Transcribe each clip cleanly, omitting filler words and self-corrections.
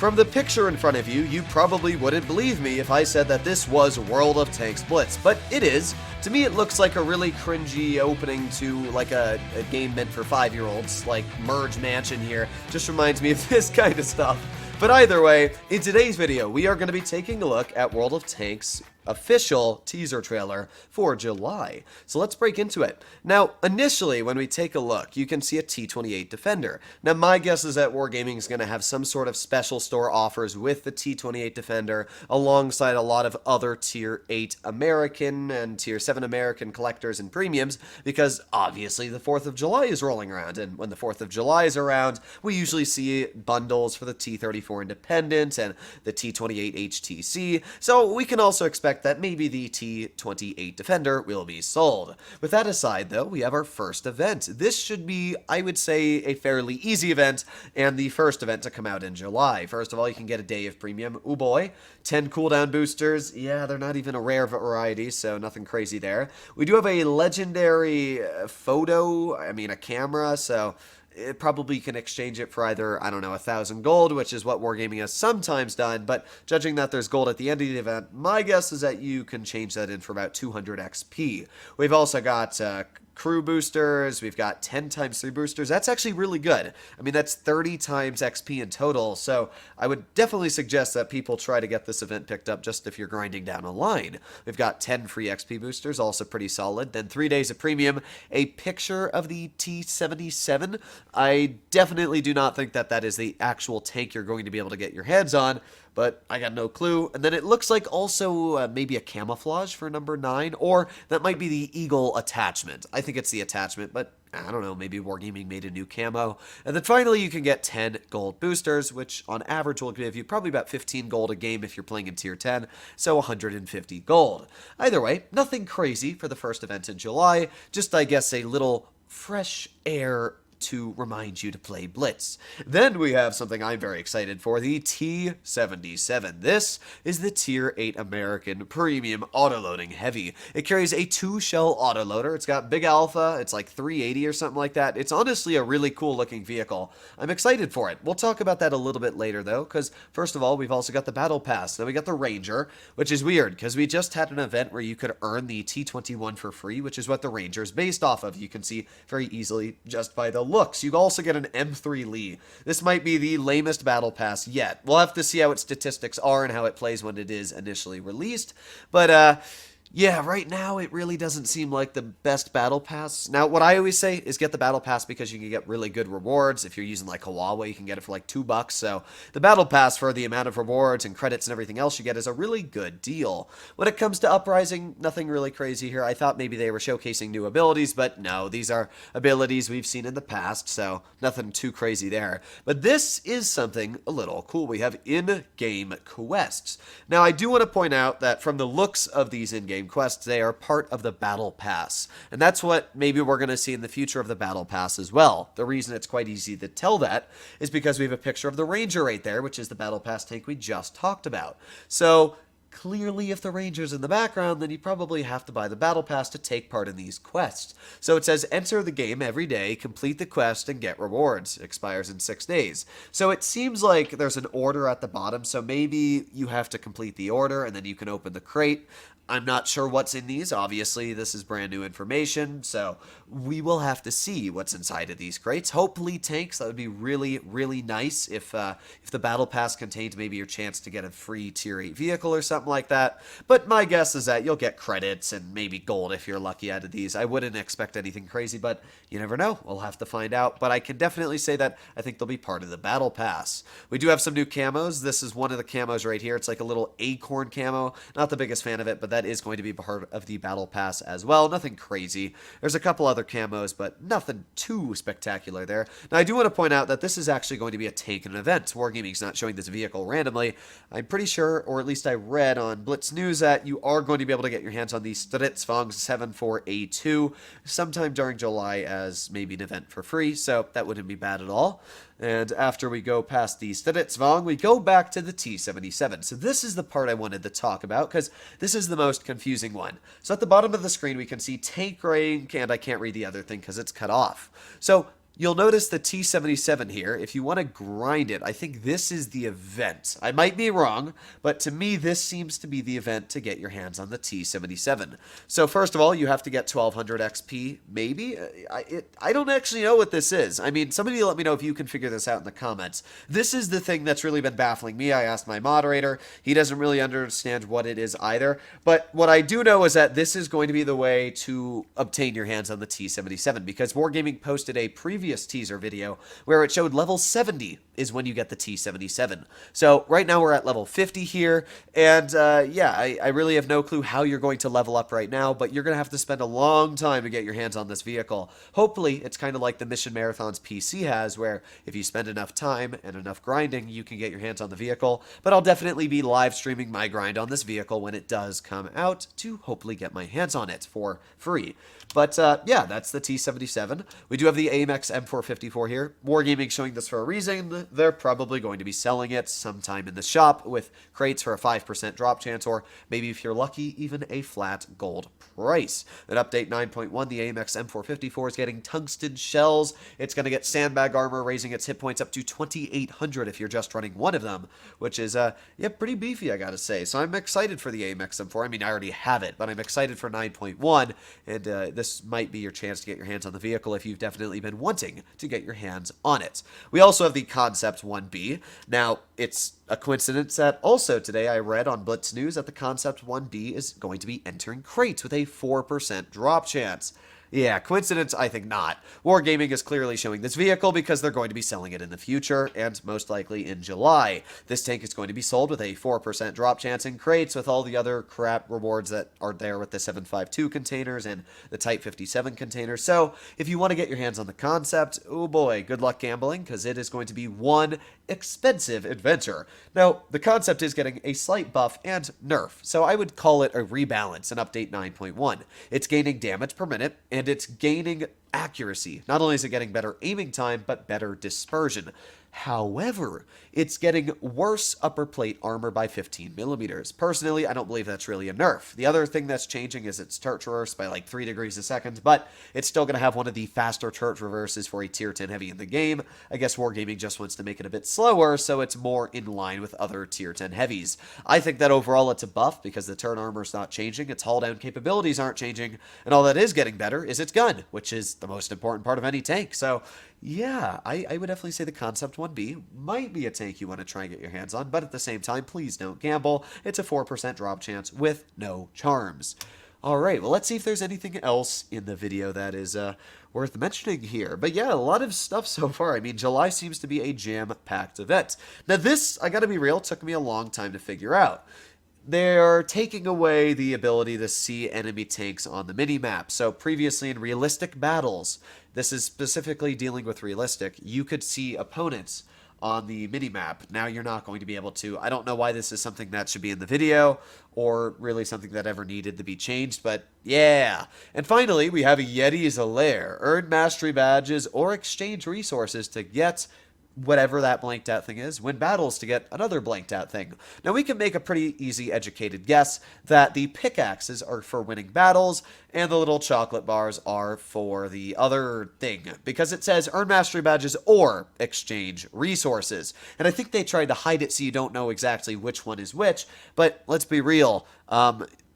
From the picture in front of you, you probably wouldn't believe me if I said that this was World of Tanks Blitz, but it is. To me, it looks like a really cringy opening to like a game meant for 5-year-olds, like Merge Mansion here. Just reminds me of this kind of stuff. But either way, in today's video, we are going to be taking a look at World of Tanks' official teaser trailer for July. So let's break into it. Now, initially, when we take a look, you can see a T28 Defender. Now, my guess is that Wargaming is going to have some sort of special store offers with the T28 Defender alongside a lot of other Tier 8 American and Tier 7 American collectors and premiums, because obviously the 4th of July is rolling around, and when the 4th of July is around, we usually see bundles for the T34 Independent and the T28 HTC, so we can also expect that maybe the T28 Defender will be sold. With that aside, though, we have our first event. This should be, I would say, a fairly easy event, and the first event to come out in July. First of all, you can get a day of premium. Oh boy. 10 cooldown boosters. Yeah, they're not even a rare variety, so nothing crazy there. We do have a legendary a camera, so it probably can exchange it for either, 1,000 gold, which is what Wargaming has sometimes done, but judging that there's gold at the end of the event, my guess is that you can change that in for about 200 XP. We've also got crew boosters, we've got 10 times 3 boosters. That's actually really good. I mean, that's 30 times XP in total, so I would definitely suggest that people try to get this event picked up just if you're grinding down a line. We've got 10 free XP boosters, also pretty solid. Then 3 days of premium, a picture of the T77. I definitely do not think that that is the actual tank you're going to be able to get your hands on, but I got no clue. And then it looks like also maybe a camouflage for number 9, or that might be the Eagle attachment. I think it's the attachment, but I don't know, maybe Wargaming made a new camo. And then finally, you can get 10 gold boosters, which on average will give you probably about 15 gold a game if you're playing in Tier 10, so 150 gold. Either way, nothing crazy for the first event in July, just I guess a little fresh air to remind you to play Blitz. Then we have something I'm very excited for, the T77. This is the Tier 8 American Premium Autoloading Heavy. It carries a 2-shell autoloader. It's got big alpha. It's like 380 or something like that. It's honestly a really cool looking vehicle. I'm excited for it. We'll talk about that a little bit later though, because first of all, we've also got the Battle Pass. Then we got the Ranger, which is weird because we just had an event where you could earn the T21 for free, which is what the Ranger is based off of. You can see very easily just by the looks. You also get an M3 Lee. This might be the lamest battle pass yet. We'll have to see how its statistics are and how it plays when it is initially released. But, yeah, right now it really doesn't seem like the best battle pass. Now, what I always say is get the battle pass because you can get really good rewards. If you're using like Huawei, you can get it for like $2. So the battle pass for the amount of rewards and credits and everything else you get is a really good deal. When it comes to Uprising, nothing really crazy here. I thought maybe they were showcasing new abilities, but no, these are abilities we've seen in the past, so nothing too crazy there. But this is something a little cool. We have in-game quests. Now, I do want to point out that from the looks of these in-game quests, they are part of the Battle Pass. And that's what maybe we're going to see in the future of the Battle Pass as well. The reason it's quite easy to tell that is because we have a picture of the Ranger right there, which is the Battle Pass tank we just talked about. So clearly, if the Ranger's in the background, then you probably have to buy the Battle Pass to take part in these quests. So it says, enter the game every day, complete the quest, and get rewards. It expires in 6 days. So it seems like there's an order at the bottom, so maybe you have to complete the order, and then you can open the crate. I'm not sure what's in these. Obviously, this is brand new information, so we will have to see what's inside of these crates. Hopefully tanks. That would be really, really nice if the Battle Pass contained maybe your chance to get a free Tier 8 vehicle or something like that. But my guess is that you'll get credits and maybe gold if you're lucky out of these. I wouldn't expect anything crazy, but you never know. We'll have to find out. But I can definitely say that I think they'll be part of the Battle Pass. We do have some new camos. This is one of the camos right here. It's like a little acorn camo. Not the biggest fan of it, but that is going to be part of the Battle Pass as well. Nothing crazy. There's a couple other camos, but nothing too spectacular there. Now, I do want to point out that this is actually going to be a tank and an event. Wargaming's not showing this vehicle randomly. I'm pretty sure, or at least I read on Blitz News, that you are going to be able to get your hands on the Stridsvagn 74A2 sometime during July as maybe an event for free, so that wouldn't be bad at all. And after we go past the Stridsvagn, we go back to the T77. So this is the part I wanted to talk about, because this is the most confusing one. So at the bottom of the screen, we can see tank rank, and I can't read the other thing because it's cut off. So You'll notice the T77 here. If you want to grind it, I think this is the event. I might be wrong, but to me, this seems to be the event to get your hands on the T77. So first of all, you have to get 1200 XP, maybe? I don't actually know what this is. I mean, somebody let me know if you can figure this out in the comments. This is the thing that's really been baffling me. I asked my moderator. He doesn't really understand what it is either. But what I do know is that this is going to be the way to obtain your hands on the T77, because Wargaming posted a previous teaser video where it showed level 70 is when you get the T77. So right now we're at level 50 here, and yeah, I really have no clue how you're going to level up right now, but you're going to have to spend a long time to get your hands on this vehicle. Hopefully, it's kind of like the Mission Marathons PC has, where if you spend enough time and enough grinding, you can get your hands on the vehicle, but I'll definitely be live streaming my grind on this vehicle when it does come out to hopefully get my hands on it for free. But yeah, that's the T77. We do have the AMX M4 here. Wargaming showing this for a reason. They're probably going to be selling it sometime in the shop with crates for a 5% drop chance, or maybe if you're lucky, even a flat gold price. At update 9.1, the AMX M4 is getting tungsten shells. It's going to get sandbag armor, raising its hit points up to 2,800 if you're just running one of them, which is, yeah, pretty beefy, I gotta say. So I'm excited for the AMX M4. I mean, I already have it, but I'm excited for 9.1, and this might be your chance to get your hands on the vehicle if you've definitely been wanting to get your hands on it. We also have the Concept 1B. Now, it's a coincidence that also today I read on Blitz News that the Concept 1B is going to be entering crates with a 4% drop chance. Yeah, coincidence? I think not. Wargaming is clearly showing this vehicle because they're going to be selling it in the future, and most likely in July. This tank is going to be sold with a 4% drop chance in crates with all the other crap rewards that are there with the 752 containers and the Type 57 containers. So, if you want to get your hands on the Concept, oh boy, good luck gambling, because it is going to be one expensive adventure. Now, the Concept is getting a slight buff and nerf, so I would call it a rebalance in update 9.1. It's gaining damage per minute, and it's gaining accuracy. Not only is it getting better aiming time, but better dispersion. However, it's getting worse upper plate armor by 15 millimeters. Personally, I don't believe that's really a nerf. The other thing that's changing is its turret traverse by like 3 degrees a second, but it's still going to have one of the faster turret traverses for a tier 10 heavy in the game. I guess Wargaming just wants to make it a bit slower, so it's more in line with other tier 10 heavies. I think that overall it's a buff because the turret armor is not changing, its hull down capabilities aren't changing, and all that is getting better is its gun, which is the most important part of any tank. So yeah, I would definitely say the Concept 1B might be a tank you want to try and get your hands on, but at the same time, please don't gamble. It's a 4% drop chance with no charms. Alright, well, let's see if there's anything else in the video that is worth mentioning here. But yeah, a lot of stuff so far. I mean, July seems to be a jam-packed event. Now this, I gotta be real, took me a long time to figure out. They're taking away the ability to see enemy tanks on the minimap. So previously in realistic battles, this is specifically dealing with realistic, you could see opponents on the minimap. Now you're not going to be able to. I don't know why this is something that should be in the video or really something that ever needed to be changed, but yeah. And finally, we have Yeti's Lair. Earn mastery badges or exchange resources to get whatever that blanked out thing is, win battles to get another blanked out thing. Now we can make a pretty easy educated guess that the pickaxes are for winning battles and the little chocolate bars are for the other thing, because it says earn mastery badges or exchange resources. And I think they tried to hide it so you don't know exactly which one is which, but let's be real,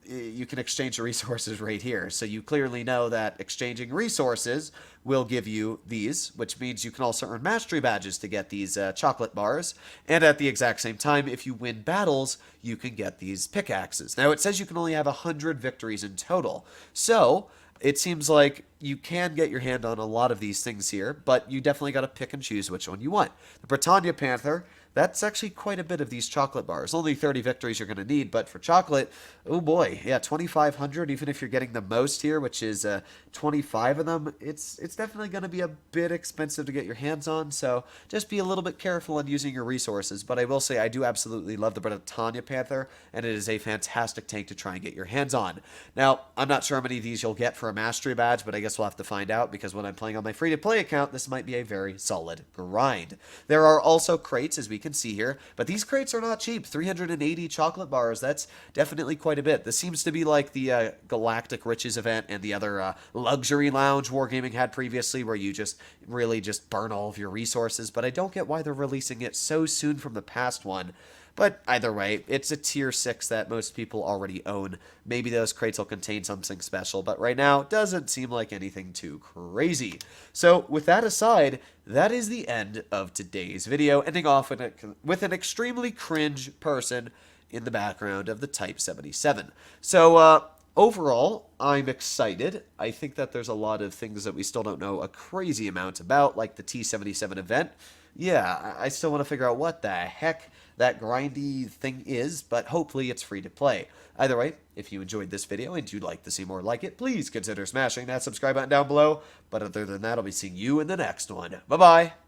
you can exchange the resources right here. So you clearly know that exchanging resources will give you these, which means you can also earn mastery badges to get these chocolate bars. And at the exact same time, if you win battles, you can get these pickaxes. Now it says you can only have 100 victories in total. So it seems like you can get your hand on a lot of these things here, but you definitely got to pick and choose which one you want. The Britannia Panther, that's actually quite a bit of these chocolate bars. Only 30 victories you're going to need, but for chocolate, oh boy, yeah, 2,500, even if you're getting the most here, which is 25 of them, it's definitely going to be a bit expensive to get your hands on, so just be a little bit careful in using your resources. But I will say I do absolutely love the Britannia Panther, and it is a fantastic tank to try and get your hands on. Now, I'm not sure how many of these you'll get for a mastery badge, but I guess we'll have to find out, because when I'm playing on my free-to-play account, this might be a very solid grind. There are also crates, as we can see here. But these crates are not cheap. 380 chocolate bars, that's definitely quite a bit. This seems to be like the Galactic Riches event and the other luxury lounge Wargaming had previously, where you just really just burn all of your resources. But I don't get why they're releasing it so soon from the past one. But either way, it's a tier 6 that most people already own. Maybe those crates will contain something special, but right now, doesn't seem like anything too crazy. So, with that aside, that is the end of today's video, ending off with an extremely cringe person in the background of the Type 77. So, overall, I'm excited. I think that there's a lot of things that we still don't know a crazy amount about, like the T77 event. Yeah, I still want to figure out what the heck that grindy thing is, but hopefully it's free to play. Either way, if you enjoyed this video and you'd like to see more like it, please consider smashing that subscribe button down below. But other than that, I'll be seeing you in the next one. Bye-bye!